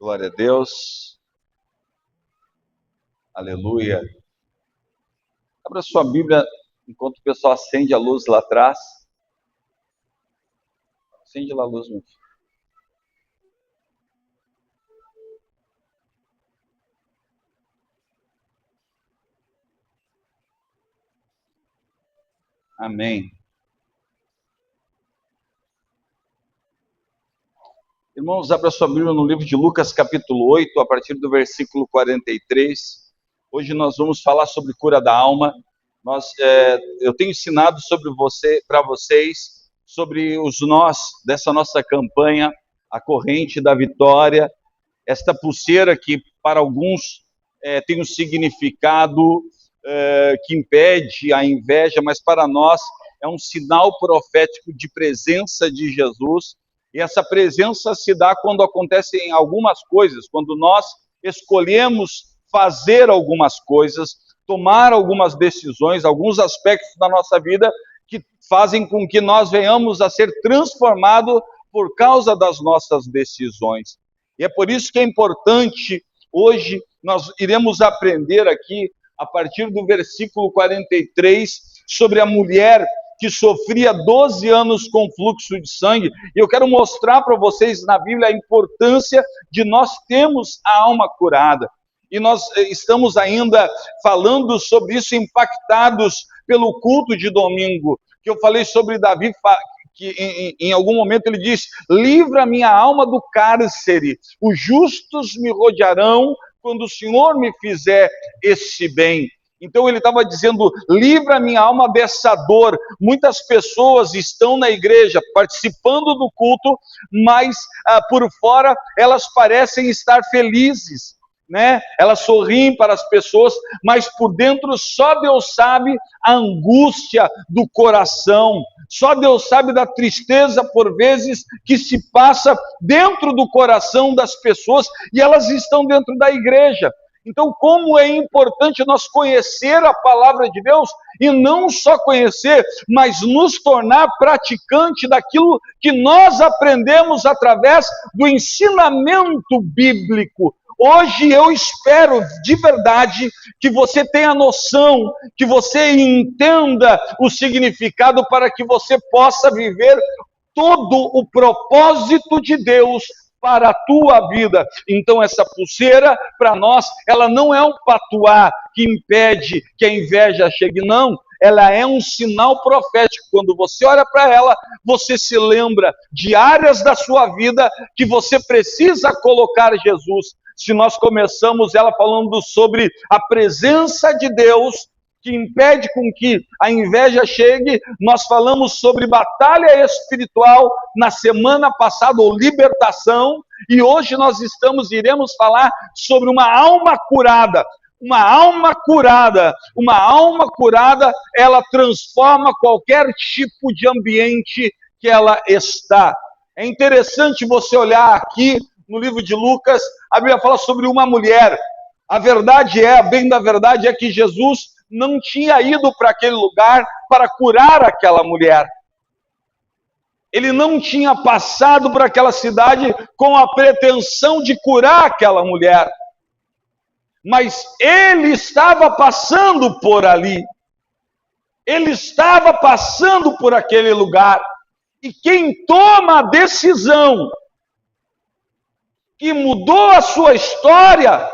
Glória a Deus. Aleluia. Abra sua Bíblia enquanto o pessoal acende a luz lá atrás. Acende lá a luz, meu filho. Amém. Irmãos, abra sua Bíblia no livro de Lucas, capítulo 8, a partir do versículo 43. Hoje nós vamos falar sobre cura da alma. Eu tenho ensinado para vocês sobre os nós dessa nossa campanha, a corrente da vitória, esta pulseira que para alguns tem um significado que impede a inveja, mas para nós é um sinal profético de presença de Jesus. E essa presença se dá quando acontecem algumas coisas, quando nós escolhemos fazer algumas coisas, tomar algumas decisões, alguns aspectos da nossa vida que fazem com que nós venhamos a ser transformados por causa das nossas decisões. E é por isso que é importante, hoje nós iremos aprender aqui, a partir do versículo 43, sobre a mulher que sofria 12 anos com fluxo de sangue. E eu quero mostrar para vocês na Bíblia a importância de nós termos a alma curada. E nós estamos ainda falando sobre isso, impactados pelo culto de domingo, que eu falei sobre Davi, que em algum momento ele diz: livra minha alma do cárcere, os justos me rodearão quando o Senhor me fizer esse bem. Então ele estava dizendo: livra minha alma dessa dor. Muitas pessoas estão na igreja participando do culto, mas por fora elas parecem estar felizes, né? Elas sorriem para as pessoas, mas por dentro só Deus sabe a angústia do coração. Só Deus sabe da tristeza, por vezes, que se passa dentro do coração das pessoas, e elas estão dentro da igreja. Então, como é importante nós conhecer a palavra de Deus, e não só conhecer, mas nos tornar praticante daquilo que nós aprendemos através do ensinamento bíblico. Hoje eu espero de verdade que você tenha noção, que você entenda o significado para que você possa viver todo o propósito de Deus para a tua vida. Então essa pulseira, para nós, ela não é um patuá que impede que a inveja chegue, não. Ela é um sinal profético. Quando você olha para ela, você se lembra de áreas da sua vida que você precisa colocar Jesus. Se nós começamos ela falando sobre a presença de Deus, que impede com que a inveja chegue, nós falamos sobre batalha espiritual na semana passada, ou libertação, e hoje nós iremos falar sobre uma alma curada. Uma alma curada, ela transforma qualquer tipo de ambiente que ela está. É interessante você olhar aqui no livro de Lucas, a Bíblia fala sobre uma mulher. A verdade é que Jesus não tinha ido para aquele lugar para curar aquela mulher. Ele não tinha passado por aquela cidade com a pretensão de curar aquela mulher. Mas ele estava passando por ali. Ele estava passando por aquele lugar. E quem toma a decisão que mudou a sua história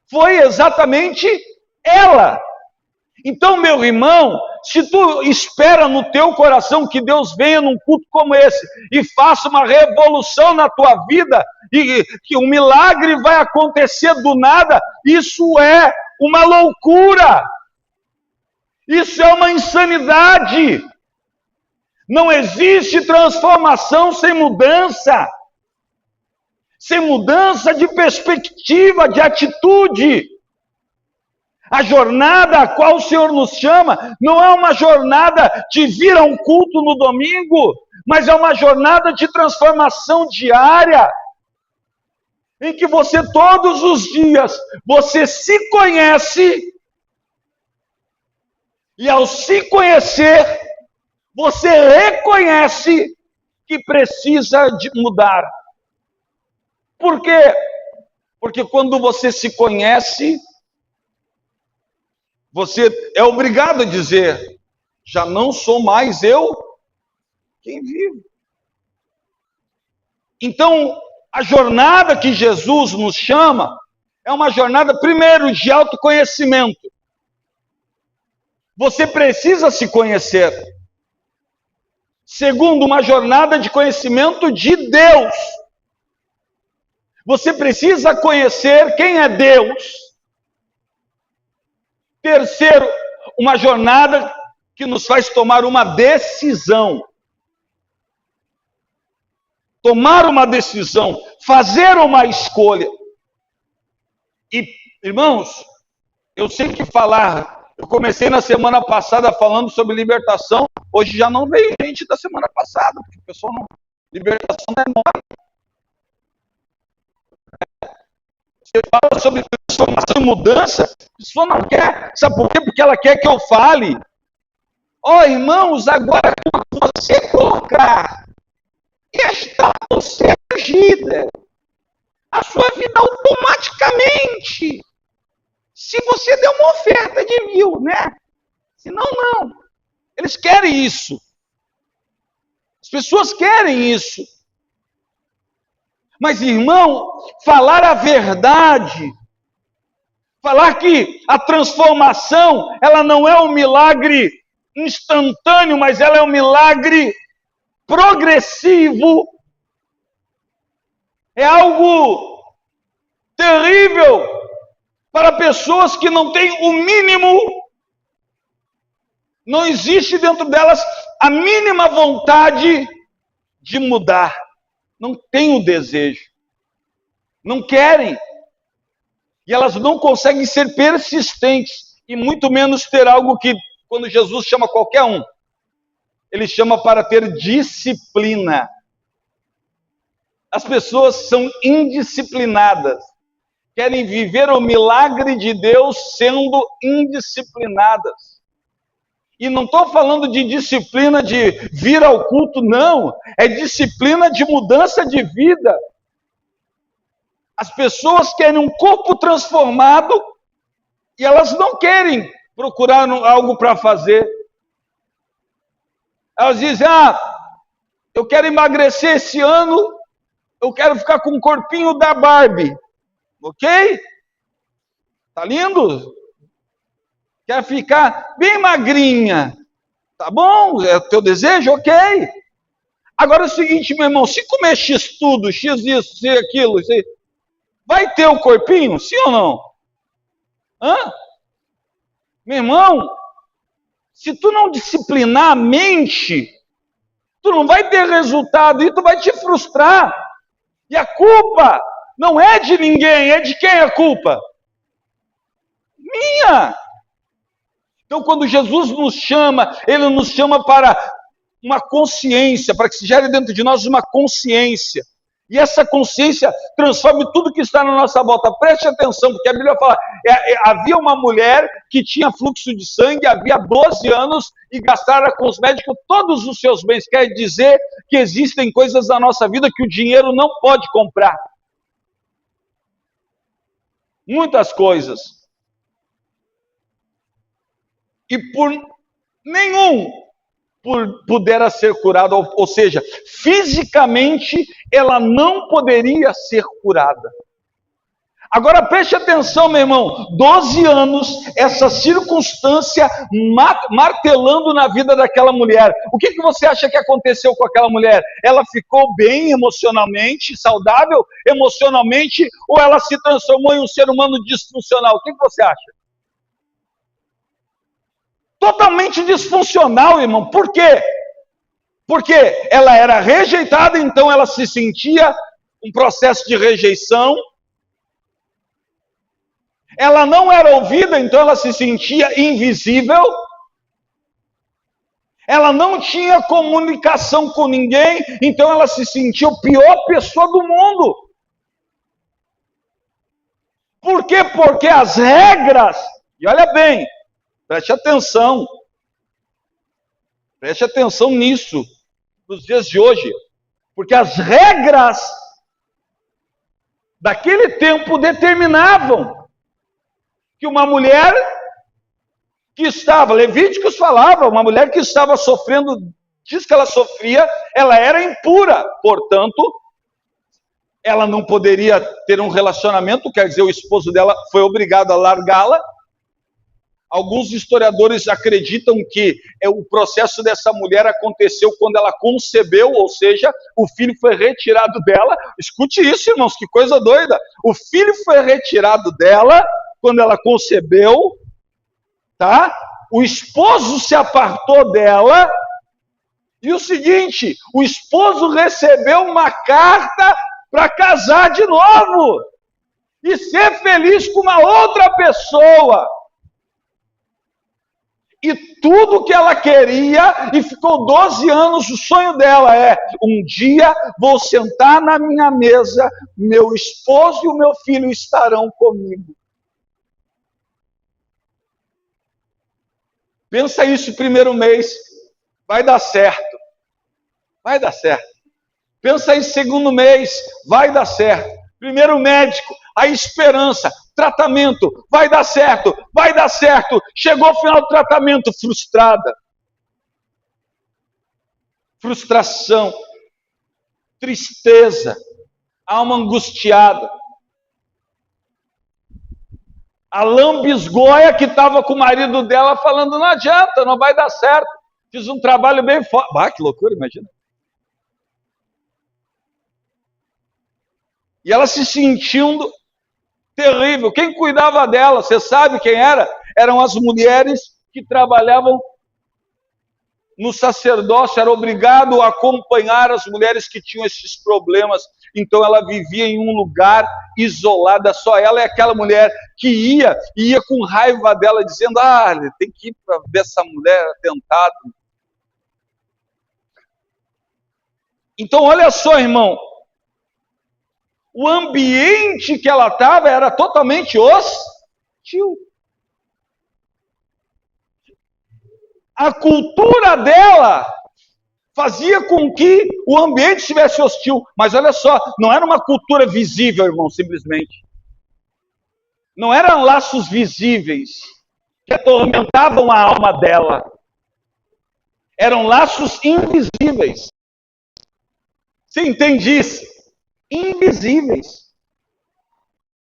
foi exatamente ela. Então, meu irmão, se tu espera no teu coração que Deus venha num culto como esse e faça uma revolução na tua vida, e que um milagre vai acontecer do nada, isso é uma loucura. Isso é uma insanidade. Não existe transformação sem mudança. Sem mudança de perspectiva, de atitude. A jornada a qual o Senhor nos chama não é uma jornada de vir a um culto no domingo, mas é uma jornada de transformação diária, em que você todos os dias, você se conhece, e ao se conhecer, você reconhece que precisa de mudar. Por quê? Porque quando você se conhece, você é obrigado a dizer: já não sou mais eu quem vive. Então, a jornada que Jesus nos chama é uma jornada, primeiro, de autoconhecimento. Você precisa se conhecer. Segundo, uma jornada de conhecimento de Deus. Você precisa conhecer quem é Deus. Terceiro, uma jornada que nos faz tomar uma decisão. Tomar uma decisão, fazer uma escolha. E, irmãos, eu sei que eu comecei na semana passada falando sobre libertação, hoje já não veio gente da semana passada, porque o pessoal não... Libertação não é nova. Você fala sobre transformação e mudança, a pessoa não quer. Sabe por quê? Porque ela quer que eu fale. Irmãos, agora quando você colocar esta você agida, a sua vida automaticamente, se você der uma oferta de 1.000, né? Senão, não. Eles querem isso. As pessoas querem isso. Mas, irmão, falar a verdade, falar que a transformação, ela não é um milagre instantâneo, mas ela é um milagre progressivo, é algo terrível para pessoas que não têm o mínimo, não existe dentro delas a mínima vontade de mudar. Não têm o desejo. Não querem. E elas não conseguem ser persistentes. E muito menos ter algo que, quando Jesus chama qualquer um, ele chama para ter disciplina. As pessoas são indisciplinadas. Querem viver o milagre de Deus sendo indisciplinadas. E não estou falando de disciplina de vir ao culto, não. É disciplina de mudança de vida. As pessoas querem um corpo transformado e elas não querem procurar algo para fazer. Elas dizem: eu quero emagrecer esse ano, eu quero ficar com o corpinho da Barbie. Ok? Tá lindo? Quer ficar bem magrinha. Tá bom? É o teu desejo? Ok. Agora é o seguinte, meu irmão, se comer X tudo, X isso, X aquilo, vai ter o corpinho? Sim ou não? Meu irmão, se tu não disciplinar a mente, tu não vai ter resultado e tu vai te frustrar. E a culpa não é de ninguém, é de quem a culpa? Minha! Então, quando Jesus nos chama, Ele nos chama para uma consciência, para que se gere dentro de nós uma consciência. E essa consciência transforme tudo que está na nossa volta. Preste atenção, porque a Bíblia fala, havia uma mulher que tinha fluxo de sangue, havia 12 anos, e gastara com os médicos todos os seus bens. Quer dizer que existem coisas na nossa vida que o dinheiro não pode comprar. Muitas coisas. E por nenhum pudera ser curada, ou seja, fisicamente ela não poderia ser curada. Agora preste atenção, meu irmão, 12 anos, essa circunstância martelando na vida daquela mulher. O que você acha que aconteceu com aquela mulher? Ela ficou bem emocionalmente, saudável emocionalmente, ou ela se transformou em um ser humano disfuncional? O que você acha? Totalmente disfuncional, irmão. Por quê? Porque ela era rejeitada, então ela se sentia um processo de rejeição. Ela não era ouvida, então ela se sentia invisível. Ela não tinha comunicação com ninguém, então ela se sentia a pior pessoa do mundo. Por quê? Porque as regras, e olha bem, preste atenção nisso, nos dias de hoje, porque as regras daquele tempo determinavam que uma mulher que estava, Levíticos falava, uma mulher que estava sofrendo, diz que ela sofria, ela era impura, portanto, ela não poderia ter um relacionamento, quer dizer, o esposo dela foi obrigado a largá-la. Alguns historiadores acreditam que o processo dessa mulher aconteceu quando ela concebeu, ou seja, o filho foi retirado dela. Escute isso, irmãos, que coisa doida. O filho foi retirado dela quando ela concebeu, tá? O esposo se apartou dela. E o seguinte, o esposo recebeu uma carta para casar de novo e ser feliz com uma outra pessoa. E tudo que ela queria, e ficou 12 anos, o sonho dela é: um dia vou sentar na minha mesa, meu esposo e o meu filho estarão comigo. Pensa isso, primeiro mês, vai dar certo. Vai dar certo. Pensa aí, segundo mês, vai dar certo. Primeiro médico, a esperança, tratamento, vai dar certo, vai dar certo. Chegou o final do tratamento, frustrada. Frustração, tristeza, alma angustiada. A lambisgoia que estava com o marido dela falando: não adianta, não vai dar certo. Fiz um trabalho bem forte. Ah, que loucura, imagina. E ela se sentindo terrível. Quem cuidava dela, você sabe quem era? Eram as mulheres que trabalhavam no sacerdócio, era obrigado a acompanhar as mulheres que tinham esses problemas. Então ela vivia em um lugar isolada, só ela é aquela mulher que ia com raiva dela, dizendo: ah, tem que ir para ver essa mulher atentada. Então olha só, irmão, o ambiente que ela estava era totalmente hostil. A cultura dela fazia com que o ambiente estivesse hostil. Mas olha só, não era uma cultura visível, irmão, simplesmente. Não eram laços visíveis que atormentavam a alma dela. Eram laços invisíveis. Você entende isso? Invisíveis.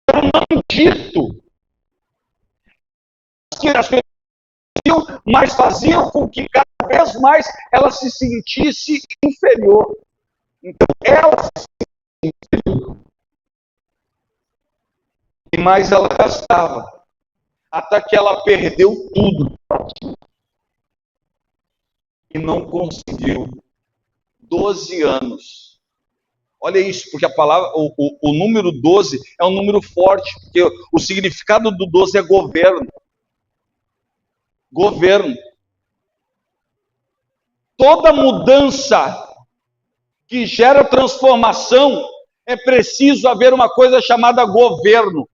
Era um dito que as pessoas mas faziam com que cada vez mais ela se sentisse inferior. Então ela se sentia inferior. E mais ela gastava. Até que ela perdeu tudo. E não conseguiu. 12 anos. Olha isso, porque a palavra, o número 12 é um número forte, porque o significado do 12 é governo. Governo. Toda mudança que gera transformação, é preciso haver uma coisa chamada governo.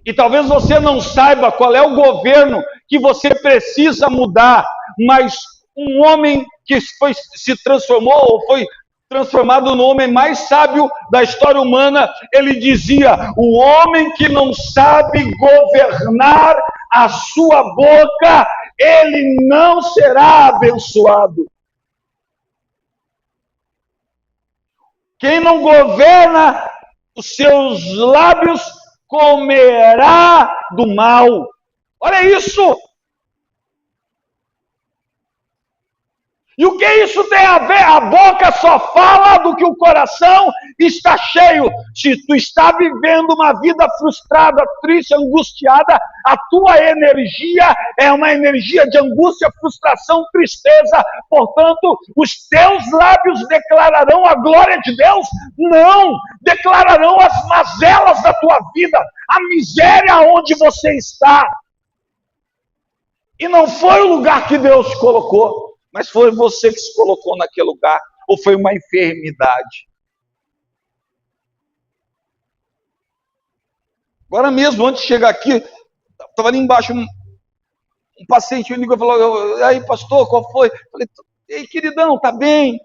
E talvez você não saiba qual é o governo que você precisa mudar, mas um homem que se transformou, ou foi transformado no homem mais sábio da história humana, ele dizia: o homem que não sabe governar a sua boca, ele não será abençoado. Quem não governa os seus lábios comerá do mal. Olha isso! E o que isso tem a ver? A boca só fala do que o coração está cheio. Se tu está vivendo uma vida frustrada, triste, angustiada, a tua energia é uma energia de angústia, frustração, tristeza. Portanto, os teus lábios declararão a glória de Deus? Não! Declararão as mazelas da tua vida, a miséria onde você está. E não foi o lugar que Deus te colocou, mas foi você que se colocou naquele lugar, ou foi uma enfermidade. Agora mesmo, antes de chegar aqui, estava ali embaixo, um paciente me ligou e falou: aí pastor, qual foi? Eu falei: ei queridão, tá bem?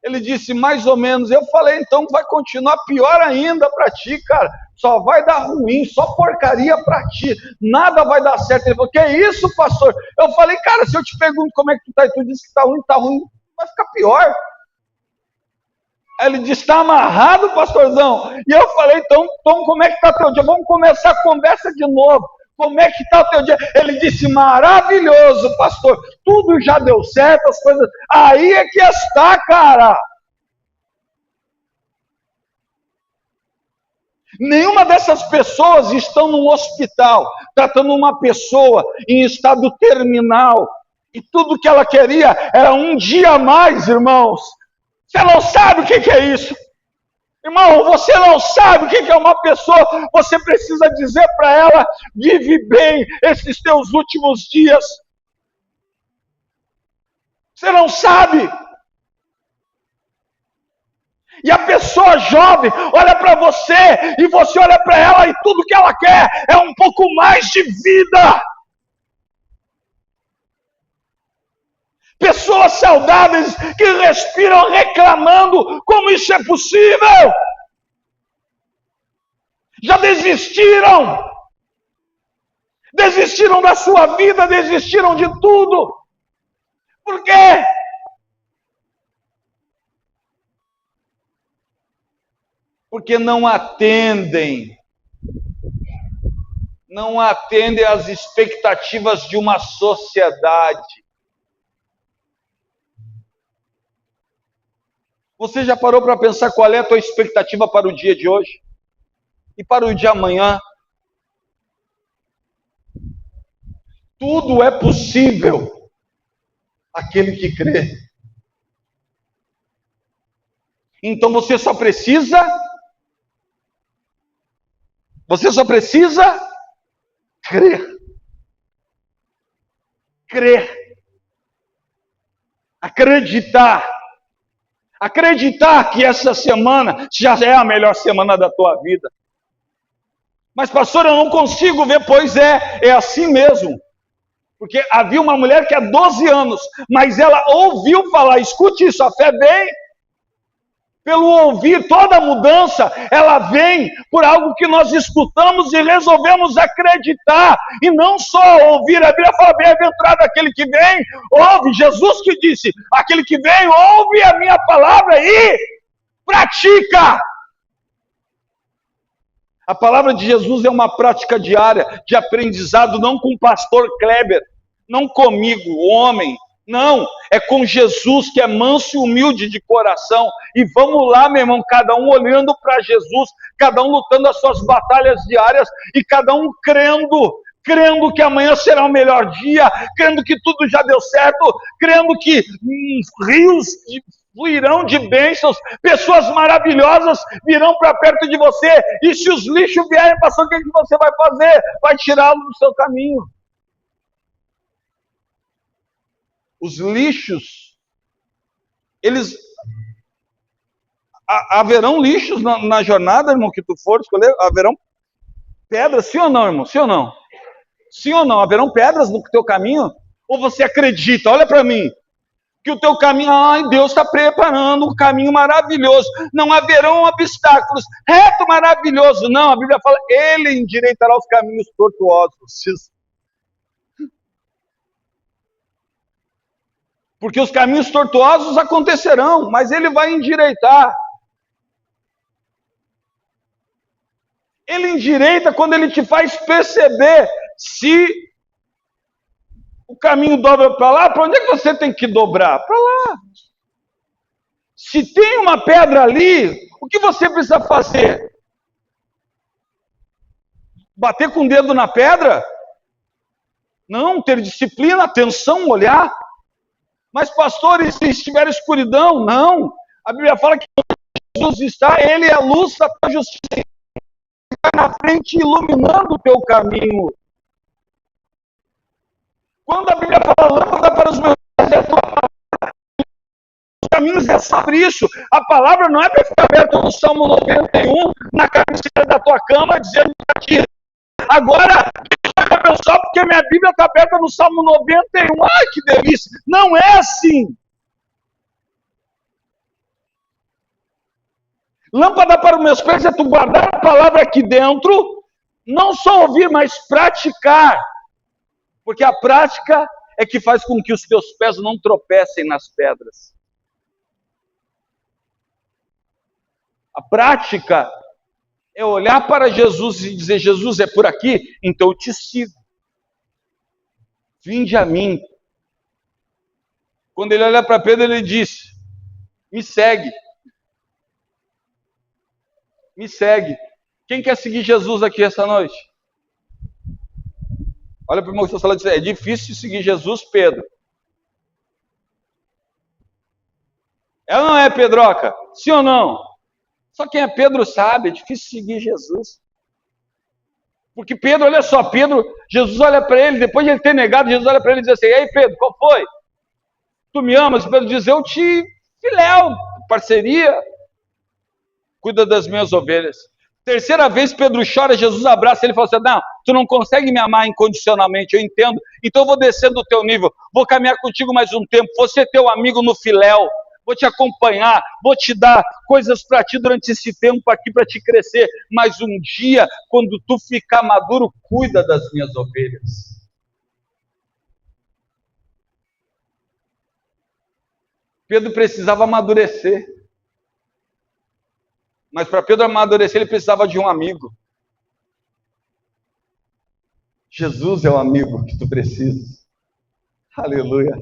Ele disse, mais ou menos. Eu falei, então vai continuar pior ainda para ti, cara. Só vai dar ruim, só porcaria para ti. Nada vai dar certo. Ele falou, que isso, pastor? Eu falei, cara, se eu te pergunto como é que tu tá e tu disse que tá ruim, vai ficar pior. Aí ele disse, está amarrado, pastorzão? E eu falei, então como é que está teu dia? Vamos começar a conversa de novo. Como é que está o teu dia? Ele disse, maravilhoso, pastor. Tudo já deu certo, as coisas... Aí é que está, cara. Nenhuma dessas pessoas estão no hospital, tratando uma pessoa em estado terminal. E tudo que ela queria era um dia a mais, irmãos. Você não sabe o que é isso. Irmão, você não sabe o que é uma pessoa. Você precisa dizer para ela, vive bem esses teus últimos dias. Você não sabe. E a pessoa jovem olha para você e você olha para ela e tudo que ela quer é um pouco mais de vida. Pessoas saudáveis que respiram reclamando, como isso é possível? Já desistiram. Desistiram da sua vida, desistiram de tudo. Por quê? Porque não atendem às expectativas de uma sociedade. Você já parou para pensar qual é a tua expectativa para o dia de hoje? E para o dia de amanhã? Tudo é possível aquele que crê. Então você só precisa crer. Crer. Acreditar. Acreditar que essa semana já é a melhor semana da tua vida. Mas pastor, eu não consigo ver. Pois é assim mesmo. Porque havia uma mulher que há 12 anos, mas ela ouviu falar, escute isso, a fé vem pelo ouvir. Toda mudança, ela vem por algo que nós escutamos e resolvemos acreditar, e não só ouvir. A Bíblia fala, bem-aventurado aquele que vem, ouve. Jesus que disse, aquele que vem, ouve a minha palavra e pratica. A palavra de Jesus é uma prática diária de aprendizado, não com o pastor Kleber, não comigo, homem, não, é com Jesus que é manso e humilde de coração. E vamos lá, meu irmão, cada um olhando para Jesus, cada um lutando as suas batalhas diárias e cada um crendo que amanhã será o melhor dia, crendo que tudo já deu certo, crendo que rios fluirão de bênçãos, pessoas maravilhosas virão para perto de você, e se os lixos vierem, pastor, o que você vai fazer? Vai tirá-los do seu caminho. Os lixos, eles... haverão lixos na jornada, irmão, que tu for escolher, haverão pedras, sim ou não, irmão? Sim ou não? Sim ou não? Haverão pedras no teu caminho? Ou você acredita, olha para mim, que o teu caminho, Deus está preparando um caminho maravilhoso, não haverão obstáculos, reto maravilhoso, não, a Bíblia fala, Ele endireitará os caminhos tortuosos, porque os caminhos tortuosos acontecerão, mas Ele vai endireitar. Ele endireita quando Ele te faz perceber se o caminho dobra para lá, para onde é que você tem que dobrar? Para lá. Se tem uma pedra ali, o que você precisa fazer? Bater com o dedo na pedra? Não, ter disciplina, atenção, olhar. Mas pastores, se estiver escuridão, não. A Bíblia fala que Jesus está, Ele é a luz da tua justiça. Está na frente iluminando o teu caminho. Quando a Bíblia fala, lâmpada para os meus pés é a tua palavra, os caminhos é sobre isso. A palavra não é para ficar aberta no Salmo 91, na cabeceira da tua cama, dizendo para ti. Agora, só porque minha Bíblia está aberta no Salmo 91, ai que delícia. Não é assim. Lâmpada para os meus pés é tu guardar a palavra aqui dentro, não só ouvir, mas praticar. Porque a prática é que faz com que os teus pés não tropecem nas pedras. A prática é olhar para Jesus e dizer: Jesus, é por aqui? Então eu te sigo. Vinde a mim. Quando ele olha para Pedro, ele diz: me segue. Me segue. Quem quer seguir Jesus aqui essa noite? Olha para o irmão que está falando e diz: é difícil seguir Jesus, Pedro. É ou não é, Pedroca? Sim ou não? Só quem é Pedro sabe, é difícil seguir Jesus. Porque Pedro, olha só, Pedro, Jesus olha para ele, depois de ele ter negado, Jesus olha para ele e diz assim: ei Pedro, qual foi? Tu me amas? Pedro diz: eu te filéu, parceria, cuida das minhas ovelhas. Terceira vez Pedro chora, Jesus abraça ele e fala assim: não, tu não consegue me amar incondicionalmente, eu entendo, então eu vou descer do teu nível, vou caminhar contigo mais um tempo, vou ser teu amigo no filéu, vou te acompanhar, vou te dar coisas para ti durante esse tempo aqui para te crescer, mas um dia, quando tu ficar maduro, cuida das minhas ovelhas. Pedro precisava amadurecer. Mas para Pedro amadurecer, ele precisava de um amigo. Jesus é o amigo que tu precisas. Aleluia.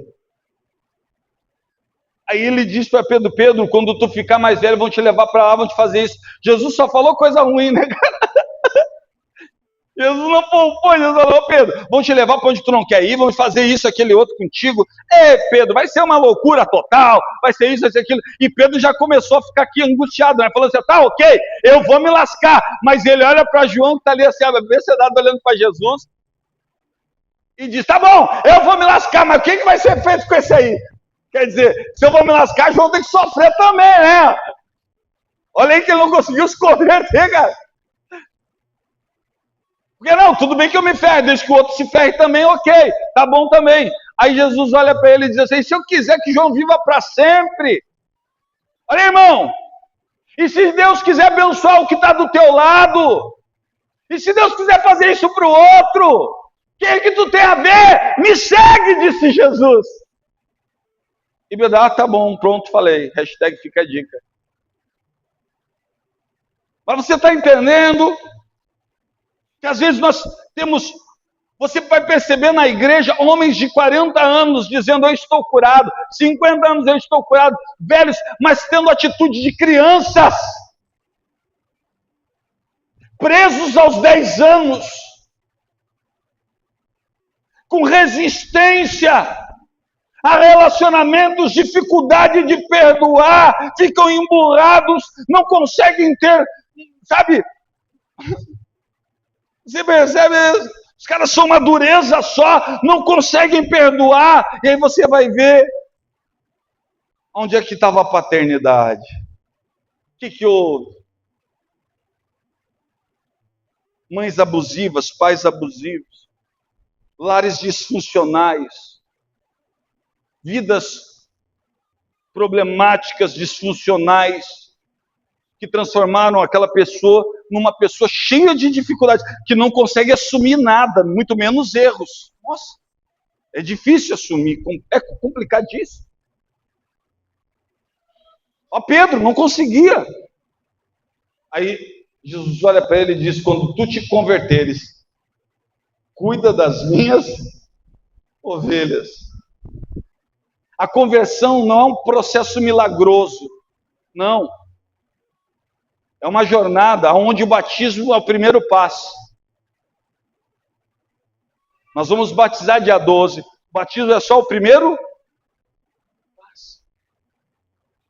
Aí ele diz para Pedro: Pedro, quando tu ficar mais velho, vão te levar para lá, vão te fazer isso. Jesus só falou coisa ruim, né, cara? Jesus não poupou, Jesus falou: Pedro, vão te levar para onde tu não quer ir, vão fazer isso, aquele outro contigo. Ei, Pedro, vai ser uma loucura total, vai ser isso, vai ser aquilo. E Pedro já começou a ficar aqui angustiado, né? Falando assim: tá, ok, eu vou me lascar. Mas ele olha para João, que está ali assim, abecedado, olhando para Jesus, e diz: tá bom, eu vou me lascar, mas o que vai ser feito com esse aí? Quer dizer, se eu vou me lascar, João tem que sofrer também, né? Olha aí que ele não conseguiu se converter, cara. Porque não, tudo bem que eu me ferre, desde que o outro se ferre também, ok, tá bom também. Aí Jesus olha para ele e diz assim: se eu quiser que João viva para sempre, olha, irmão, e se Deus quiser abençoar o que está do teu lado, e se Deus quiser fazer isso para o outro, o que tu tem a ver? Me segue, disse Jesus. E Pedro: ah, tá bom, pronto, falei, hashtag fica a dica. Mas você está entendendo que às vezes nós temos, você vai perceber na igreja, homens de 40 anos dizendo: eu estou curado, 50 anos eu estou curado, velhos, mas tendo atitude de crianças, presos aos 10 anos, com resistência a relacionamentos, dificuldade de perdoar, ficam emburrados, não conseguem ter, sabe? Você percebe? Os caras são uma dureza só, não conseguem perdoar, e aí você vai ver onde é que estava a paternidade. O que houve? Mães abusivas, pais abusivos, lares disfuncionais, vidas problemáticas, disfuncionais, que transformaram aquela pessoa numa pessoa cheia de dificuldades, que não consegue assumir nada, muito menos erros. Nossa, é difícil assumir, é complicadíssimo. Ó, Pedro não conseguia. Aí Jesus olha para ele e diz: quando tu te converteres, cuida das minhas ovelhas. A conversão não é um processo milagroso, não. É uma jornada onde o batismo é o primeiro passo. Nós vamos batizar dia 12. O batismo é só o primeiro passo.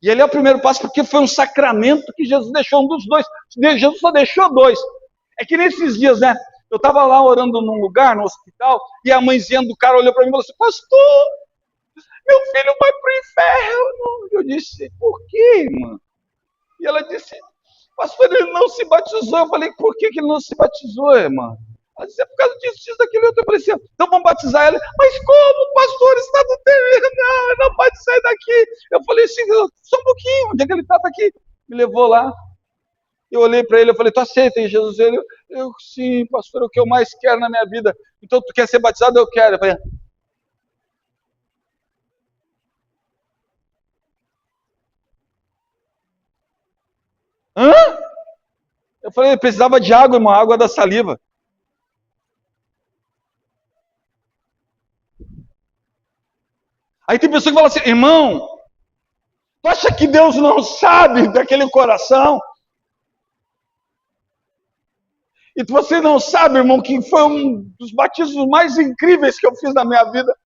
E ele é o primeiro passo porque foi um sacramento que Jesus deixou um dos dois. Jesus só deixou dois. É que nesses dias, né? Eu estava lá orando num lugar, no hospital, e a mãezinha do cara olhou para mim e falou assim: pastor, meu filho vai para o inferno. Eu disse: por quê, irmã? E ela disse: pastor, ele não se batizou. Eu falei: por que ele não se batizou, irmã? Ela disse: é por causa disso, daquele outro. Eu falei assim: então vamos batizar ela. Mas como? O pastor está no terreno, não pode sair daqui. Eu falei assim: só um pouquinho, onde é que ele está? Tá aqui. Me levou lá. Eu olhei para ele, eu falei, tu aceita em Jesus? Eu, sim, pastor, é o que eu mais quero na minha vida. Então, tu quer ser batizado? Eu quero. Eu falei, hã? Eu falei, ele precisava de água, irmão, água da saliva. Aí tem pessoa que fala assim, irmão, tu acha que Deus não sabe daquele coração? E você não sabe, irmão, que foi um dos batismos mais incríveis que eu fiz na minha vida.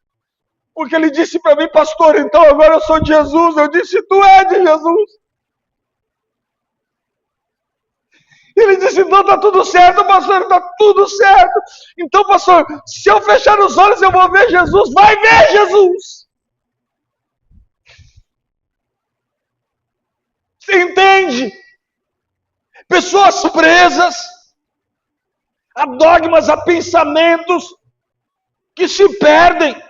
Porque ele disse para mim, pastor, então agora eu sou de Jesus. Eu disse, tu é de Jesus. Ele disse, então tá tudo certo, pastor, tá tudo certo. Então, pastor, se eu fechar os olhos eu vou ver Jesus. Vai ver Jesus. Você entende? Pessoas presas a dogmas, a pensamentos que se perdem.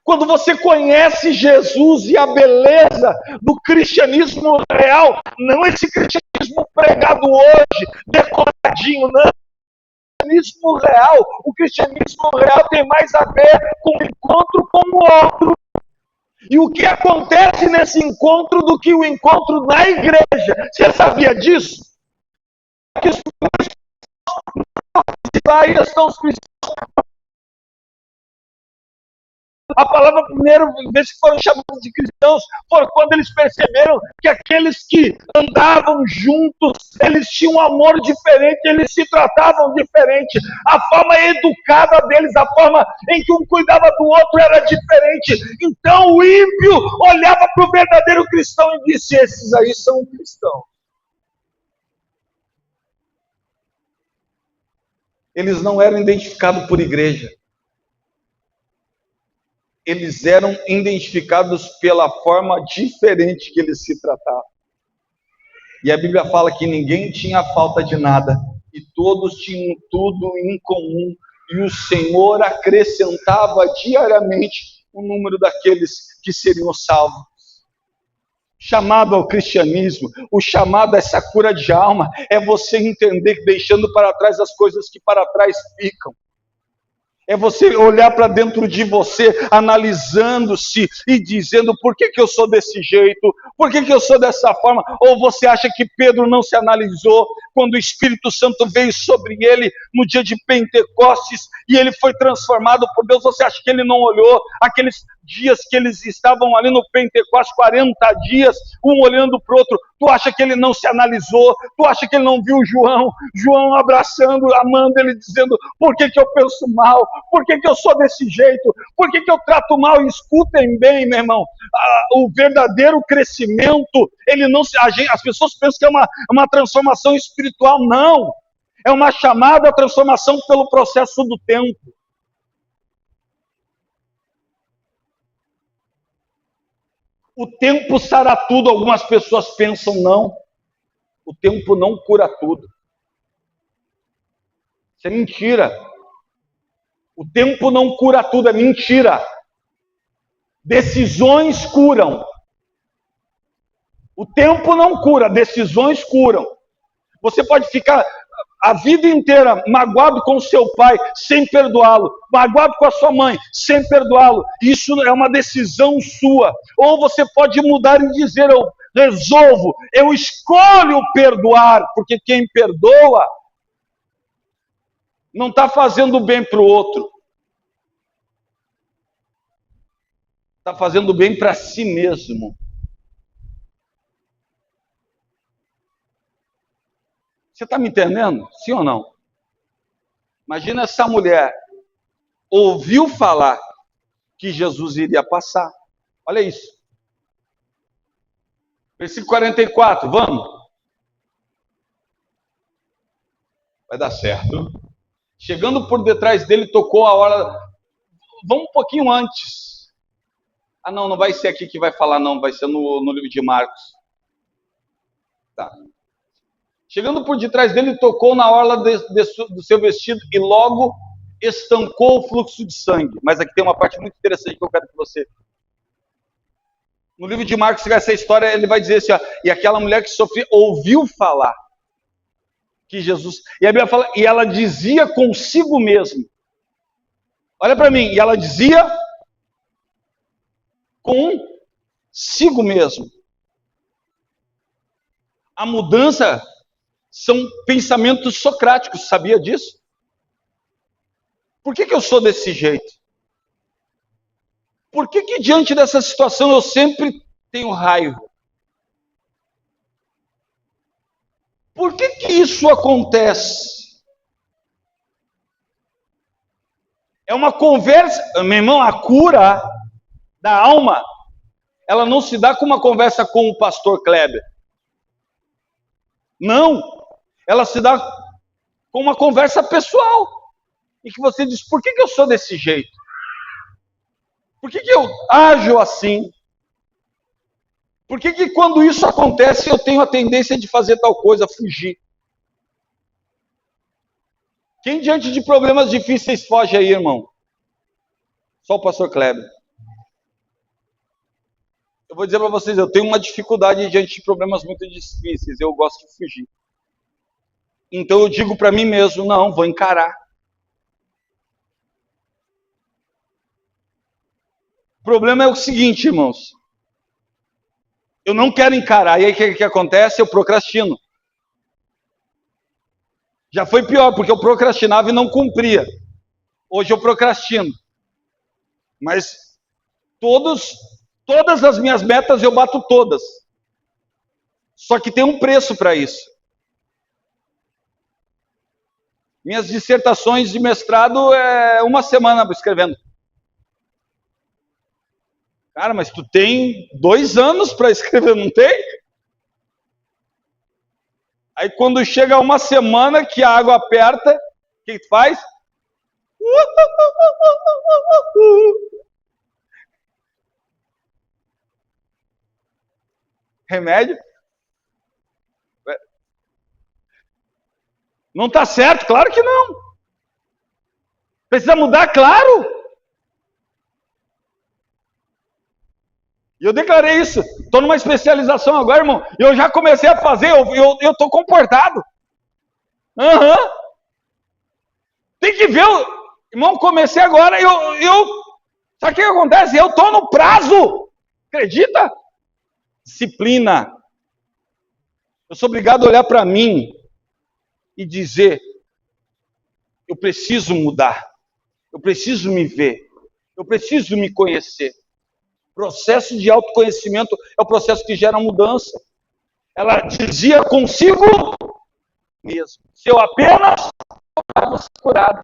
Quando você conhece Jesus e a beleza do cristianismo real, não esse cristianismo pregado hoje, decoradinho, não. O cristianismo real tem mais a ver com o encontro com o outro. E o que acontece nesse encontro do que o encontro na igreja? Você sabia disso? Que os cristãos estão os cristãos. A palavra primeiro vez que foram chamados de cristãos foi quando eles perceberam que aqueles que andavam juntos, eles tinham um amor diferente, eles se tratavam diferente. A forma educada deles, a forma em que um cuidava do outro era diferente. Então o ímpio olhava para o verdadeiro cristão e disse, esses aí são cristãos. Eles não eram identificados por igreja. Eles eram identificados pela forma diferente que eles se tratavam. E a Bíblia fala que ninguém tinha falta de nada, e todos tinham tudo em comum, e o Senhor acrescentava diariamente o número daqueles que seriam salvos. Chamado ao cristianismo, o chamado a essa cura de alma, é você entender que deixando para trás as coisas que para trás ficam. É você olhar para dentro de você, analisando-se e dizendo por que eu sou desse jeito, por que eu sou dessa forma. Ou você acha que Pedro não se analisou quando o Espírito Santo veio sobre ele no dia de Pentecostes e ele foi transformado por Deus? Você acha que ele não olhou aqueles dias que eles estavam ali no Pentecostes, 40 dias, um olhando para o outro? Tu acha que ele não se analisou? Tu acha que ele não viu João abraçando, amando ele, dizendo, por que eu penso mal? Por que eu sou desse jeito? Por que eu trato mal? Escutem bem, meu irmão, o verdadeiro crescimento, ele não se, as pessoas pensam que é uma transformação espiritual. Não, é uma chamada à transformação pelo processo do tempo. O tempo sara tudo, algumas pessoas pensam não. O tempo não cura tudo. Isso é mentira. O tempo não cura tudo, é mentira. Decisões curam. O tempo não cura, decisões curam. Você pode ficar a vida inteira magoado com o seu pai, sem perdoá-lo, magoado com a sua mãe, sem perdoá-lo. Isso é uma decisão sua. Ou você pode mudar e dizer, eu resolvo, eu escolho perdoar, porque quem perdoa não está fazendo bem para o outro. Está fazendo bem para si mesmo. Você está me entendendo? Sim ou não? Imagina essa mulher ouviu falar que Jesus iria passar. Olha isso. Versículo 44, vamos. Vai dar certo. Chegando por detrás dele, tocou a hora. Vamos um pouquinho antes. Ah, não vai ser aqui que vai falar, não. Vai ser no livro de Marcos. Tá. Chegando por detrás dele, tocou na orla do seu vestido e logo estancou o fluxo de sangue. Mas aqui tem uma parte muito interessante que eu quero que você... No livro de Marcos, essa história, ele vai dizer assim, ó, e aquela mulher que sofria, ouviu falar que Jesus... E a Bíblia fala, e ela dizia consigo mesma. Olha para mim, e ela dizia consigo mesmo. A mudança são pensamentos socráticos, sabia disso? Por que eu sou desse jeito? Por que diante dessa situação eu sempre tenho raiva? Por que isso acontece? É uma conversa, meu irmão, a cura da alma, ela não se dá com uma conversa com o pastor Kleber. Não, ela se dá com uma conversa pessoal. E que você diz, por que eu sou desse jeito? Por que eu ajo assim? Por que quando isso acontece eu tenho a tendência de fazer tal coisa, fugir? Quem diante de problemas difíceis foge aí, irmão? Só o pastor Kleber. Eu vou dizer para vocês, eu tenho uma dificuldade diante de problemas muito difíceis, eu gosto de fugir. Então eu digo para mim mesmo, não, vou encarar. O problema é o seguinte, irmãos. Eu não quero encarar, e aí o que acontece? Eu procrastino. Já foi pior, porque eu procrastinava e não cumpria. Hoje eu procrastino. Mas todas as minhas metas eu bato todas. Só que tem um preço para isso. Minhas dissertações de mestrado é uma semana escrevendo. Cara, mas tu tem 2 anos para escrever, não tem? Aí quando chega uma semana que a água aperta, o que tu faz? Remédio? Não está certo? Claro que não. Precisa mudar? Claro. E eu declarei isso. Estou numa especialização agora, irmão. E eu já comecei a fazer, eu estou comportado. Uhum. Tem que ver, irmão, comecei agora, sabe o que acontece? Eu estou no prazo. Acredita? Disciplina. Eu sou obrigado a olhar para mim e dizer, eu preciso mudar. Eu preciso me ver. Eu preciso me conhecer. O processo de autoconhecimento é o processo que gera mudança. Ela dizia consigo mesmo. Se eu apenas vou ser curado.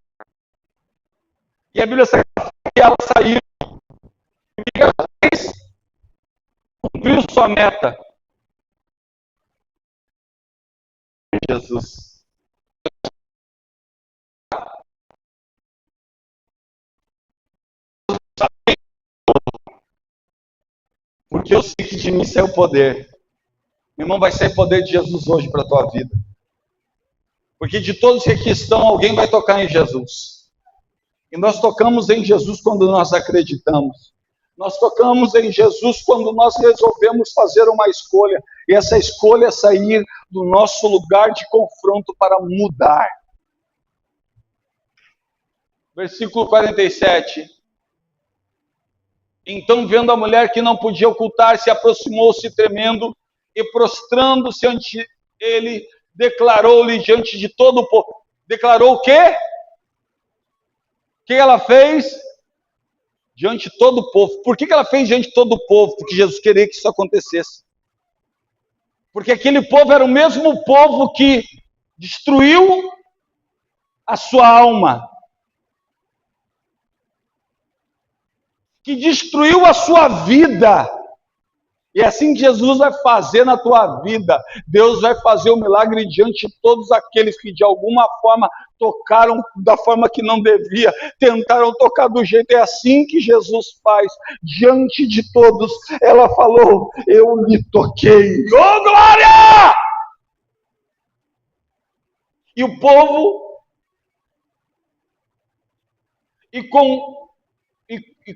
E a Bíblia sabe que ela saiu. E o que ela fez? Cumpriu sua meta. Jesus. Porque eu sei que de mim saiu o poder. Meu irmão, vai sair poder de Jesus hoje para a tua vida. Porque de todos que aqui estão, alguém vai tocar em Jesus. E nós tocamos em Jesus quando nós acreditamos. Nós tocamos em Jesus quando nós resolvemos fazer uma escolha. E essa escolha é sair do nosso lugar de confronto para mudar. Versículo 47. Então, vendo a mulher que não podia ocultar-se, aproximou-se tremendo e prostrando-se ante ele, declarou-lhe diante de todo o povo. Declarou o quê? O que ela fez? Diante de todo o povo. Por que ela fez diante de todo o povo? Porque Jesus queria que isso acontecesse. Porque aquele povo era o mesmo povo que destruiu a sua alma. Que destruiu a sua vida. E é assim que Jesus vai fazer na tua vida. Deus vai fazer o milagre diante de todos aqueles que de alguma forma tocaram da forma que não devia, tentaram tocar do jeito. É assim que Jesus faz diante de todos. Ela falou, eu lhe toquei. Oh, glória! E o povo, e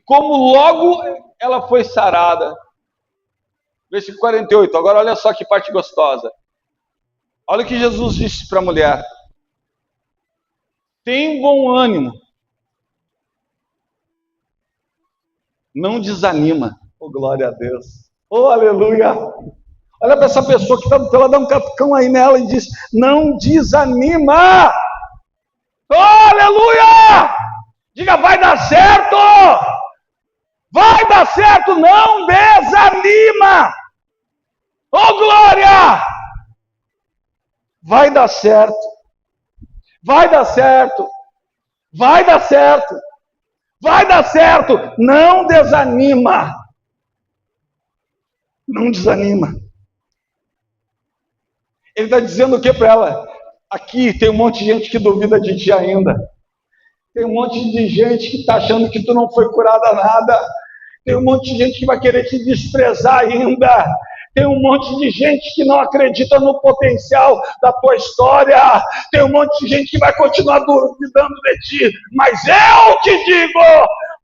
como logo ela foi sarada, Versículo 48. Agora olha só que parte gostosa. Olha o que Jesus disse para a mulher. Tem bom ânimo. Não desanima. Oh, glória a Deus. Oh, aleluia. Olha para essa pessoa que está do teu lado, dá um catucão aí nela e diz, não desanima. Oh, aleluia. Diga, vai dar certo. Vai dar certo, não desanima. Oh, glória. Vai dar certo. Vai dar certo. Vai dar certo. Vai dar certo. Não desanima. Não desanima. Ele está dizendo o que para ela? Aqui tem um monte de gente que duvida de ti ainda. Tem um monte de gente que está achando que tu não foi curada nada. Tem um monte de gente que vai querer te desprezar ainda. Tem um monte de gente que não acredita no potencial da tua história. Tem um monte de gente que vai continuar duvidando de ti. Mas eu te digo,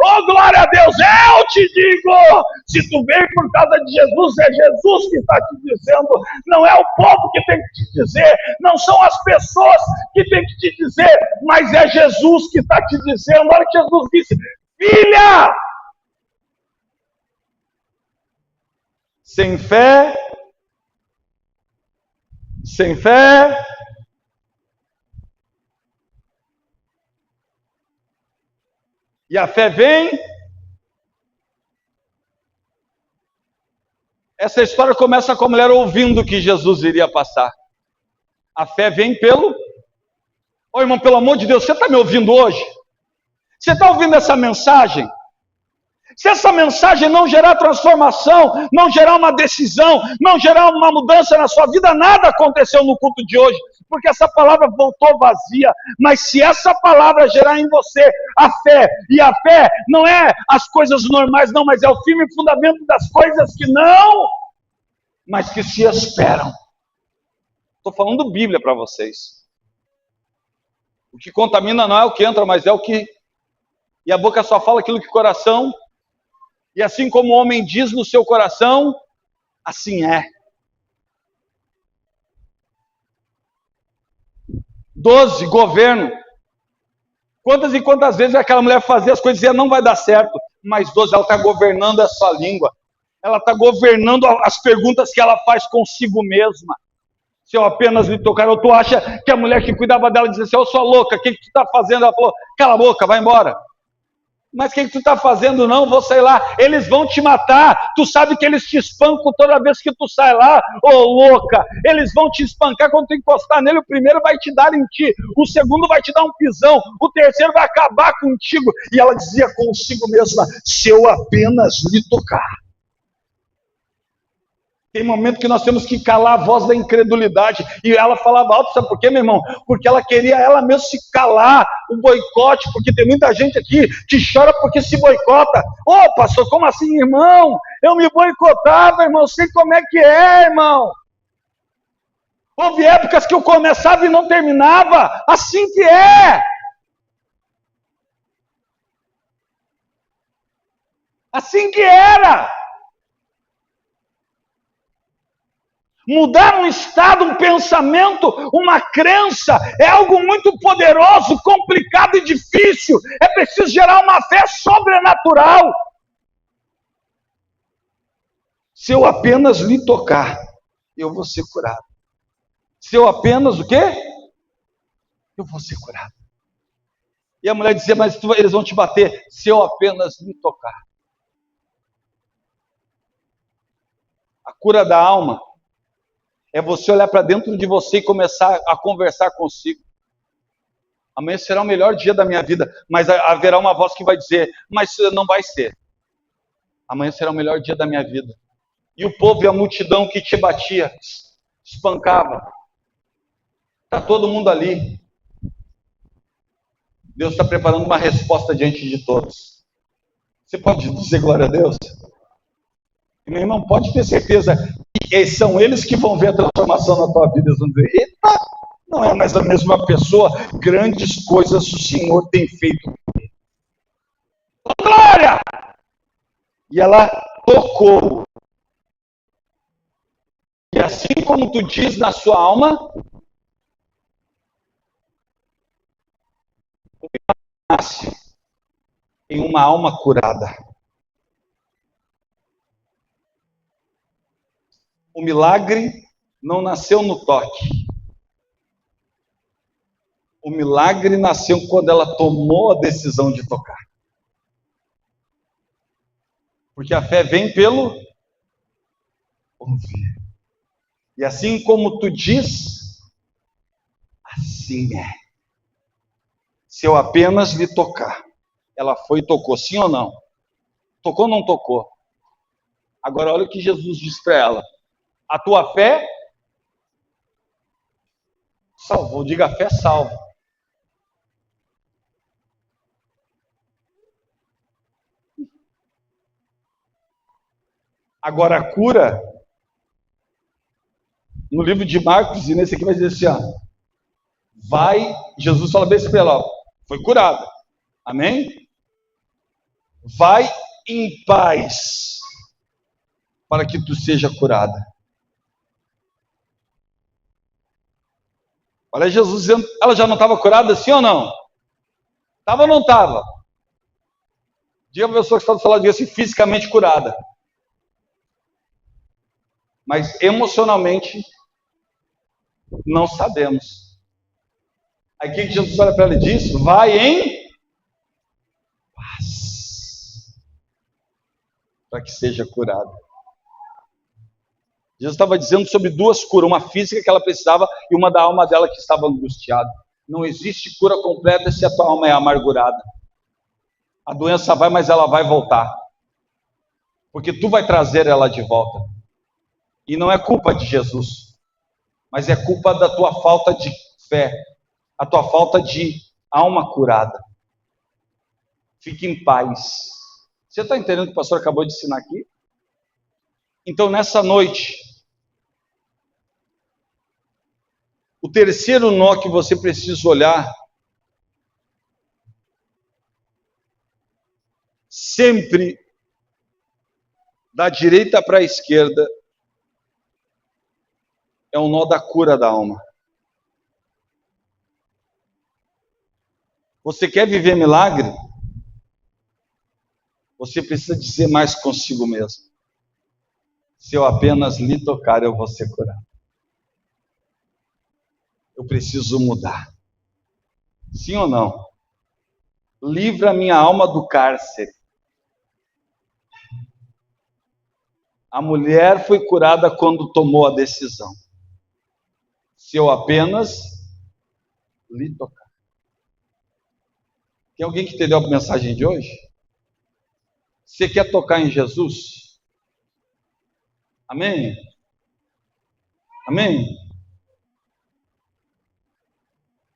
oh glória a Deus, eu te digo, se tu veio por causa de Jesus, é Jesus que está te dizendo. Não é o povo que tem que te dizer, não são as pessoas que tem que te dizer, mas é Jesus que está te dizendo. Olha que Jesus disse, filha, sem fé, e a fé vem. Essa história começa com a mulher ouvindo que Jesus iria passar. A fé vem pelo... Ô irmão, pelo amor de Deus, você está me ouvindo hoje? Você está ouvindo essa mensagem? Se essa mensagem não gerar transformação, não gerar uma decisão, não gerar uma mudança na sua vida, nada aconteceu no culto de hoje, porque essa palavra voltou vazia. Mas se essa palavra gerar em você a fé, e a fé não é as coisas normais, não, mas é o firme fundamento das coisas que não, mas que se esperam. Estou falando Bíblia para vocês. O que contamina não é o que entra, mas é o que... E a boca só fala aquilo que o coração... E assim como o homem diz no seu coração, assim é. 12, governo. Quantas e quantas vezes aquela mulher fazia as coisas e dizia, não vai dar certo. Mas 12, ela está governando a sua língua. Ela está governando as perguntas que ela faz consigo mesma. Se eu apenas lhe tocar, ou tu acha que a mulher que cuidava dela dizia assim, eu sou louca, o que tu está fazendo? Ela falou, cala a boca, vai embora. Mas o que tu está fazendo? Não, vou sair lá. Eles vão te matar. Tu sabe que eles te espancam toda vez que tu sai lá, ô louca. Eles vão te espancar quando tu encostar nele. O primeiro vai te dar em ti. O segundo vai te dar um pisão. O terceiro vai acabar contigo. E ela dizia consigo mesma, se eu apenas lhe tocar. Tem momento que nós temos que calar a voz da incredulidade. E ela falava alto, sabe por quê, meu irmão? Porque ela queria ela mesma se calar, o boicote, porque tem muita gente aqui que chora porque se boicota. Ô, pastor, como assim, irmão? Eu me boicotava, irmão, sei como é que é, irmão. Houve épocas que eu começava e não terminava, assim que é. Assim que era. Mudar um estado, um pensamento, uma crença, é algo muito poderoso, complicado e difícil. É preciso gerar uma fé sobrenatural. Se eu apenas lhe tocar, eu vou ser curado. Se eu apenas o quê? Eu vou ser curado. E a mulher dizia, mas eles vão te bater. Se eu apenas lhe tocar. A cura da alma é você olhar para dentro de você e começar a conversar consigo. Amanhã será o melhor dia da minha vida, mas haverá uma voz que vai dizer, mas não vai ser. Amanhã será o melhor dia da minha vida. E o povo e a multidão que te batia, espancava. Está todo mundo ali. Deus está preparando uma resposta diante de todos. Você pode dizer glória a Deus? Meu irmão, pode ter certeza que são eles que vão ver a transformação na tua vida. Eles vão dizer, eita, não é mais a mesma pessoa, grandes coisas o Senhor tem feito. Glória! E ela tocou. E assim como tu diz na sua alma, nasce em uma alma curada. O milagre não nasceu no toque. O milagre nasceu quando ela tomou a decisão de tocar. Porque a fé vem pelo ouvir. E assim como tu diz, assim é. Se eu apenas lhe tocar. Ela foi e tocou, sim ou não? Tocou ou não tocou? Agora olha o que Jesus diz para ela. A tua fé salvou. Diga, a fé salva. Agora a cura, no livro de Marcos, e nesse aqui vai dizer assim, ó, vai, Jesus fala bem assim para ela, ó, foi curada. Amém? Vai em paz, para que tu seja curada. Olha Jesus dizendo, ela já não estava curada, sim ou não? Estava ou não estava? Diga a pessoa que está do seu lado, diga assim, fisicamente curada. Mas emocionalmente, não sabemos. Aí o que Jesus olha para ela e diz? Vai em paz, para que seja curada. Jesus estava dizendo sobre duas curas, uma física que ela precisava e uma da alma dela que estava angustiada. Não existe cura completa se a tua alma é amargurada. A doença vai, mas ela vai voltar. Porque tu vai trazer ela de volta. E não é culpa de Jesus, mas é culpa da tua falta de fé, a tua falta de alma curada. Fique em paz. Você está entendendo o que o pastor acabou de ensinar aqui? Então, nessa noite, o terceiro nó que você precisa olhar, sempre da direita para a esquerda, é o nó da cura da alma. Você quer viver milagre? Você precisa dizer mais consigo mesmo. Se eu apenas lhe tocar, eu vou ser curado. Eu preciso mudar. Sim ou não? Livra a minha alma do cárcere. A mulher foi curada quando tomou a decisão. Se eu apenas lhe tocar. Tem alguém que entendeu a mensagem de hoje? Você quer tocar em Jesus? Amém? Amém?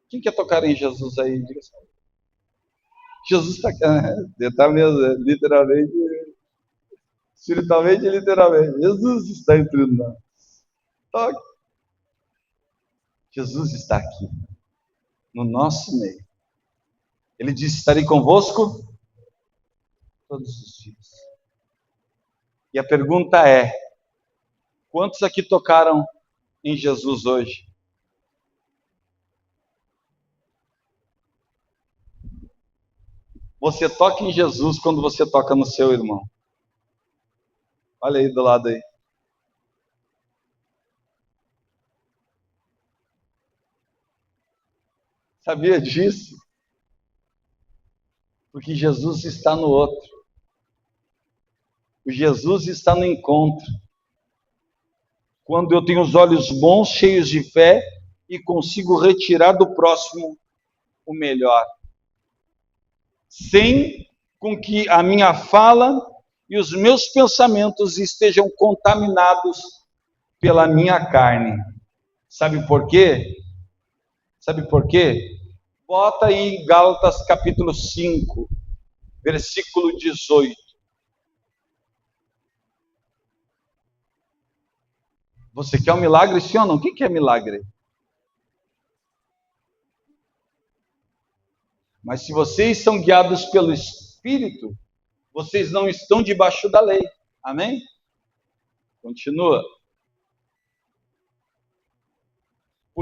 Quem quer tocar em Jesus aí? Diga assim. Jesus está mesmo, literalmente, espiritualmente e literalmente. Jesus está entre nós. Toque. Jesus está aqui, no nosso meio. Ele disse: estarei convosco todos os dias. E a pergunta é: quantos aqui tocaram em Jesus hoje? Você toca em Jesus quando você toca no seu irmão. Olha aí do lado aí. Sabia disso? Porque Jesus está no outro. O Jesus está no encontro. Quando eu tenho os olhos bons, cheios de fé, e consigo retirar do próximo o melhor. Sem com que a minha fala e os meus pensamentos estejam contaminados pela minha carne. Sabe por quê? Sabe por quê? Bota aí em Gálatas capítulo 5, versículo 18. Você quer um milagre, sim ou não? O que é milagre? Mas se vocês são guiados pelo Espírito, vocês não estão debaixo da lei. Amém? Continua.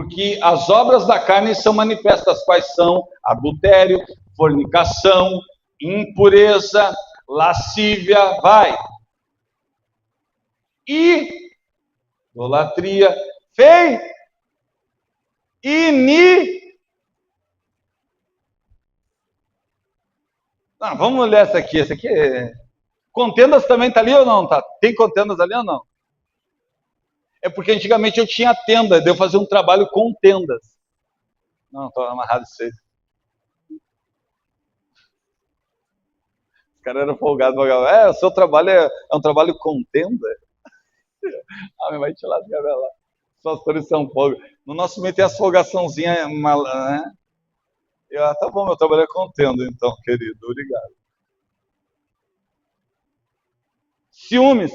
Porque as obras da carne são manifestas, quais são? Adultério, fornicação, impureza, lascívia, vai. Idolatria, vamos olhar essa aqui. Essa aqui é... Contendas também está ali ou não? Tá? Tem contendas ali ou não? É porque antigamente eu tinha tenda, eu fazia um trabalho com tendas. Não, estou amarrado isso aí. Os caras eram folgados. O seu trabalho é um trabalho com tenda? Ah, vai te lascar lá. Os pastores são folga. No nosso meio tem as folgaçãozinhas, né? Tá bom, meu trabalho é com tenda, então, querido. Obrigado. Ciúmes.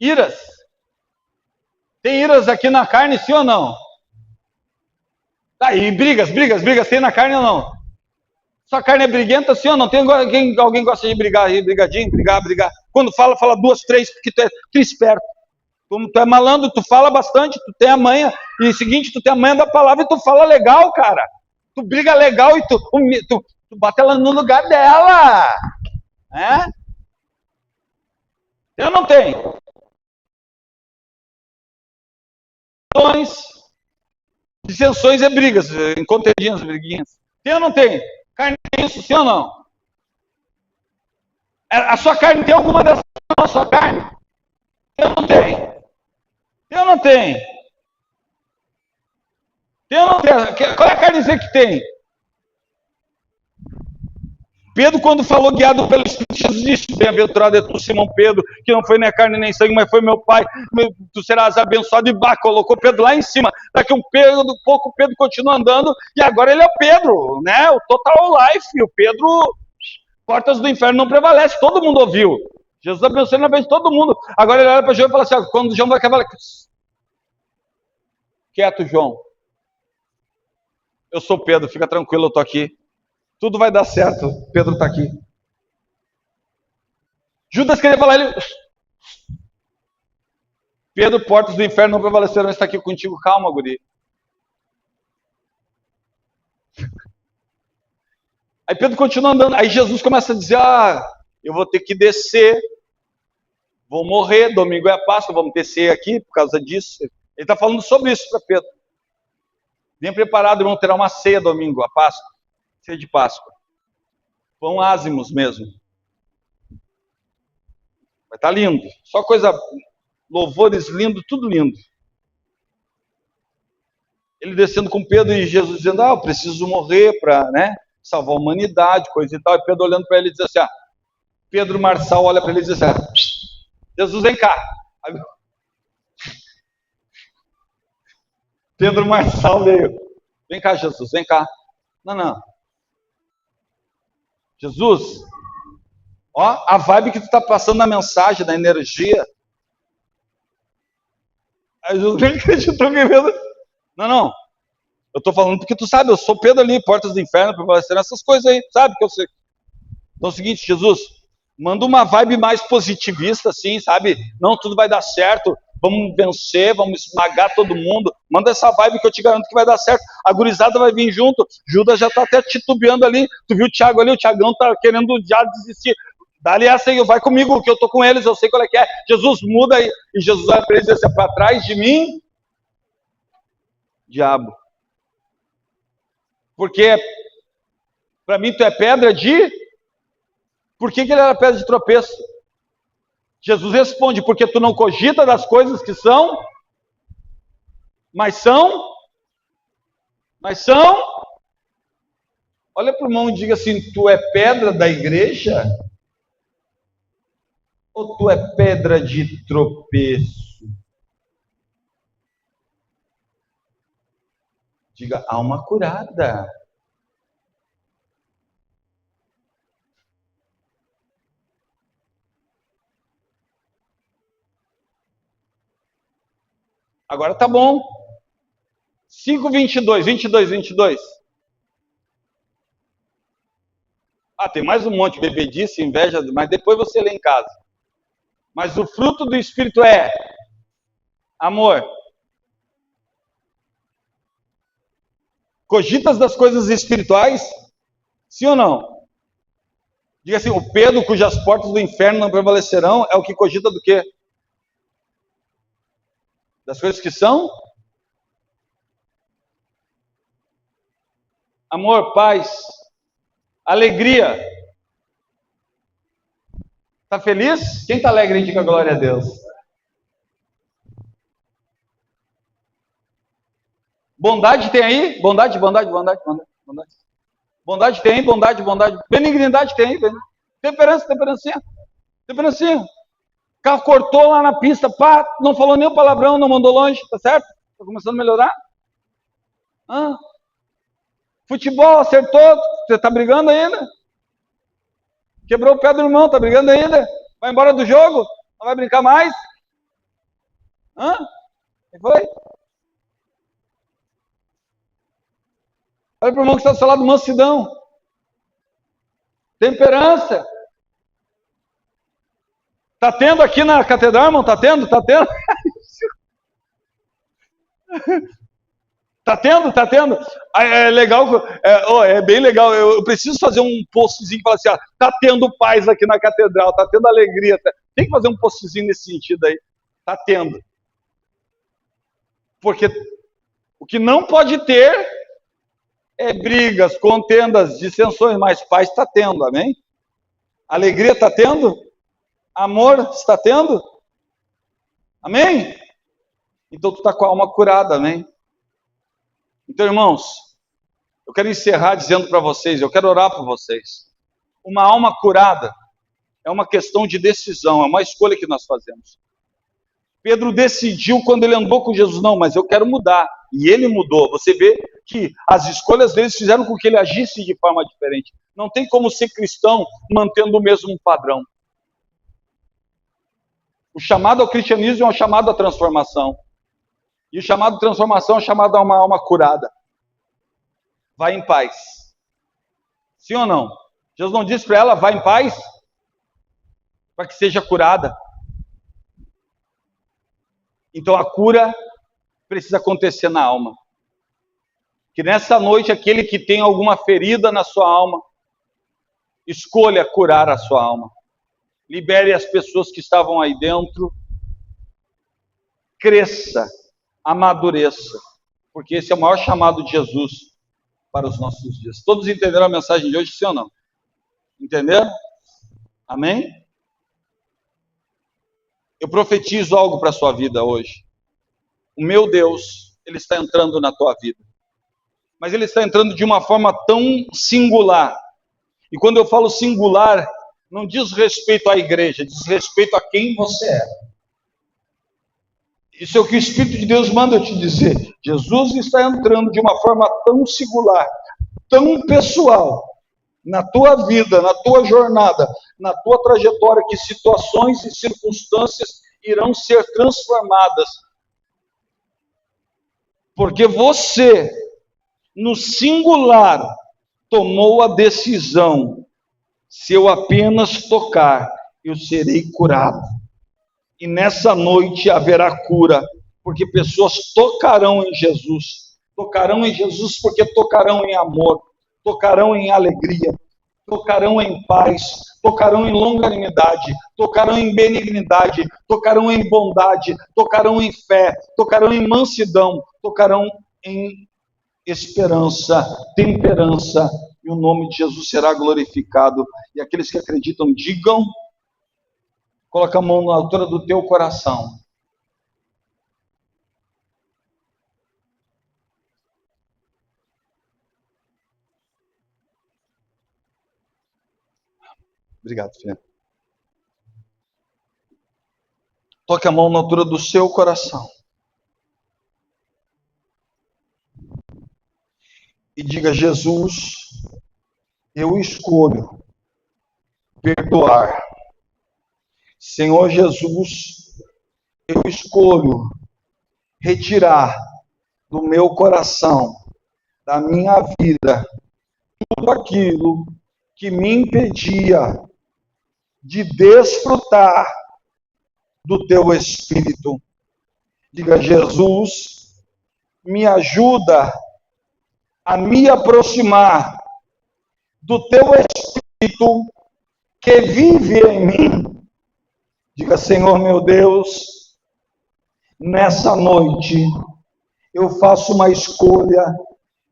Iras. Tem iras aqui na carne, sim ou não? Tá, e brigas tem na carne ou não? Sua carne é briguenta, sim ou não? Tem alguém gosta de brigar aí, brigadinho, brigar. Quando fala 2, 3, porque tu é esperto. Como tu é malandro, tu fala bastante, tu tem a manha, e o seguinte, tu tem a manha da palavra e tu fala legal, cara. Tu briga legal e tu bate ela no lugar dela. É? Eu não tenho. Dissensões e brigas, encontradinhas, briguinhas. Tem ou não tem? Carne tem isso, sim ou não? A sua carne tem alguma dessas na sua carne? Eu não tenho. Eu não tenho. Eu não tenho. Qual é a carnezinha que tem? Pedro, quando falou guiado pelo Espírito, Jesus disse: bem-aventurado é tu, Simão Pedro, que não foi nem carne nem sangue, mas foi meu Pai. Tu serás abençoado. E colocou Pedro lá em cima. Daqui um pouco Pedro continua andando e agora ele é o Pedro, né? O total life. O Pedro, portas do inferno não prevalece. Todo mundo ouviu. Jesus abençoou na vez de todo mundo. Agora ele olha para João e fala assim: quando João vai acabar, quieto, João. Eu sou Pedro, fica tranquilo, eu tô aqui. Tudo vai dar certo, Pedro está aqui. Judas queria falar, ele... Pedro, portas do inferno não prevaleceram, está aqui contigo. Calma, guri. Aí Pedro continua andando, aí Jesus começa a dizer, eu vou ter que descer, vou morrer, domingo é a Páscoa, vamos descer aqui por causa disso. Ele está falando sobre isso para Pedro. Venha preparado, irmão, terá uma ceia domingo, a Páscoa, ceia de Páscoa. Pão ázimos mesmo. Vai estar lindo. Só coisa, louvores lindo, tudo lindo. Ele descendo com Pedro e Jesus dizendo, eu preciso morrer para, né, salvar a humanidade, coisa e tal. E Pedro olhando para ele e diz assim, Pedro Marçal olha para ele e diz assim, Jesus, vem cá. Aí, Pedro Marçal veio. Vem cá, Jesus, vem cá. Não. Jesus, a vibe que tu está passando na mensagem, na energia. Aí Jesus nem acreditou que Pedro... Não. Eu estou falando porque tu sabe, eu sou Pedro ali, portas do inferno, prevaleceram essas coisas aí, sabe que eu sei. Então é o seguinte, Jesus, manda uma vibe mais positivista, assim, sabe? Não, tudo vai dar certo, vamos vencer, vamos esmagar todo mundo. Manda essa vibe que eu te garanto que vai dar certo. A gurizada vai vir junto, Judas já está até titubeando ali. Tu viu o Thiago ali, o Thiagão tá querendo já desistir. Dá-lhe essa aí, vai comigo, que eu tô com eles, eu sei qual é que é. Jesus, muda aí. E Jesus vai para eles e diz assim, para trás de mim, diabo. Porque para mim tu é pedra de... Por que ele era pedra de tropeço? Jesus responde, porque tu não cogita das coisas que são, mas são. Olha para o irmão e diga assim, tu é pedra da igreja? Ou tu é pedra de tropeço? Diga, alma curada. Agora tá bom. 5:22, 22. Tem mais um monte, bebedice, inveja, mas depois você lê em casa. Mas o fruto do Espírito é amor, Cogitas das coisas espirituais? Sim ou não? Diga assim, o Pedro cujas portas do inferno não prevalecerão, é o que cogita do quê? Das coisas que são? Amor, paz, alegria. Está feliz? Quem está alegre aí, diga glória a Deus. Bondade tem aí? Bondade. Bondade tem, bondade. Benignidade tem. Temperancinha. Carro cortou lá na pista, pá, não falou nem o palavrão, não mandou longe, tá certo? Tá começando a melhorar? Futebol, acertou, você tá brigando ainda? Quebrou o pé do irmão, tá brigando ainda? Vai embora do jogo? Não vai brincar mais? O que foi? Olha para o irmão que está do seu lado, mansidão. Temperança. Está tendo aqui na catedral, irmão? Está tendo? Está tendo? Está tendo? É legal, é bem legal. Eu preciso fazer um postzinho e falar assim, está tendo paz aqui na catedral, está tendo alegria. Tem que fazer um postzinho nesse sentido aí. Está tendo. Porque o que não pode ter é brigas, contendas, dissensões, mas paz está tendo, amém? Alegria está tendo? Amor está tendo? Amém? Então tu está com a alma curada, amém? Então, irmãos, eu quero encerrar dizendo para vocês, eu quero orar por vocês. Uma alma curada é uma questão de decisão, é uma escolha que nós fazemos. Pedro decidiu quando ele andou com Jesus, não, mas eu quero mudar. E ele mudou. Você vê que as escolhas deles fizeram com que ele agisse de forma diferente. Não tem como ser cristão mantendo o mesmo padrão. O chamado ao cristianismo é um chamado à transformação. E o chamado à transformação é um chamado a uma alma curada. Vai em paz. Sim ou não? Jesus não disse para ela, vai em paz? Para que seja curada. Então a cura precisa acontecer na alma. Que nessa noite, aquele que tem alguma ferida na sua alma, escolha curar a sua alma. Libere as pessoas que estavam aí dentro. Cresça, amadureça. Porque esse é o maior chamado de Jesus para os nossos dias. Todos entenderam a mensagem de hoje, sim ou não? Entenderam? Amém? Eu profetizo algo para a sua vida hoje. O meu Deus, Ele está entrando na tua vida. Mas Ele está entrando de uma forma tão singular. E quando eu falo singular, não diz respeito à igreja, diz respeito a quem você é. Isso é o que o Espírito de Deus manda eu te dizer. Jesus está entrando de uma forma tão singular, tão pessoal, na tua vida, na tua jornada, na tua trajetória, que situações e circunstâncias irão ser transformadas. Porque você, no singular, tomou a decisão: se eu apenas tocar, eu serei curado. E nessa noite haverá cura, porque pessoas tocarão em Jesus. Tocarão em Jesus porque tocarão em amor, tocarão em alegria, tocarão em paz, tocarão em longanimidade, tocarão em benignidade, tocarão em bondade, tocarão em fé, tocarão em mansidão, tocarão em esperança, temperança, e o nome de Jesus será glorificado. E aqueles que acreditam, digam. Coloca a mão na altura do teu coração. Obrigado, filha. Toque a mão na altura do seu coração. E diga: Jesus, eu escolho perdoar. Senhor Jesus, eu escolho retirar do meu coração, da minha vida, tudo aquilo que me impedia de desfrutar do teu Espírito. Diga: Jesus, me ajuda a me aproximar do teu Espírito que vive em mim. Diga: Senhor meu Deus, nessa noite eu faço uma escolha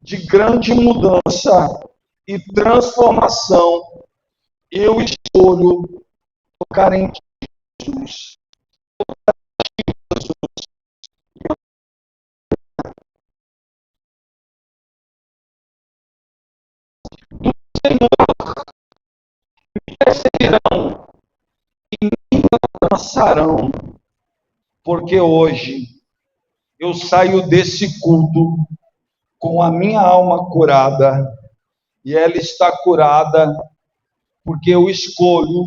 de grande mudança e transformação. Eu escolho tocar em Jesus. Perseguirão e me alcançarão, porque hoje eu saio desse culto com a minha alma curada, e ela está curada porque eu escolho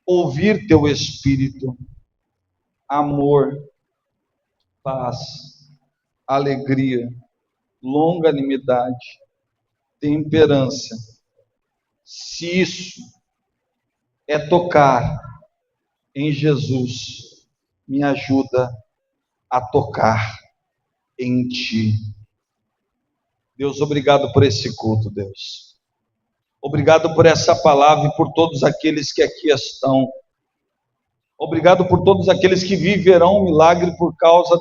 ouvir teu Espírito. Amor, paz, alegria, longanimidade, temperança. Se isso é tocar em Jesus, me ajuda a tocar em ti. Deus, obrigado por esse culto, Deus. Obrigado por essa palavra e por todos aqueles que aqui estão. Obrigado por todos aqueles que viverão um milagre por causa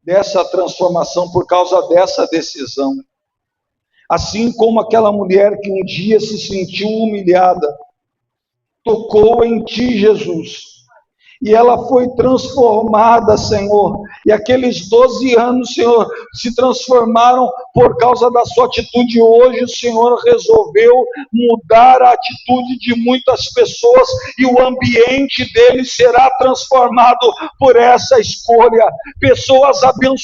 dessa transformação, por causa dessa decisão. Assim como aquela mulher que um dia se sentiu humilhada, tocou em ti, Jesus, e ela foi transformada, Senhor, e aqueles 12 anos, Senhor, se transformaram por causa da sua atitude. Hoje o Senhor resolveu mudar a atitude de muitas pessoas, e o ambiente deles será transformado por essa escolha. Pessoas abençoadas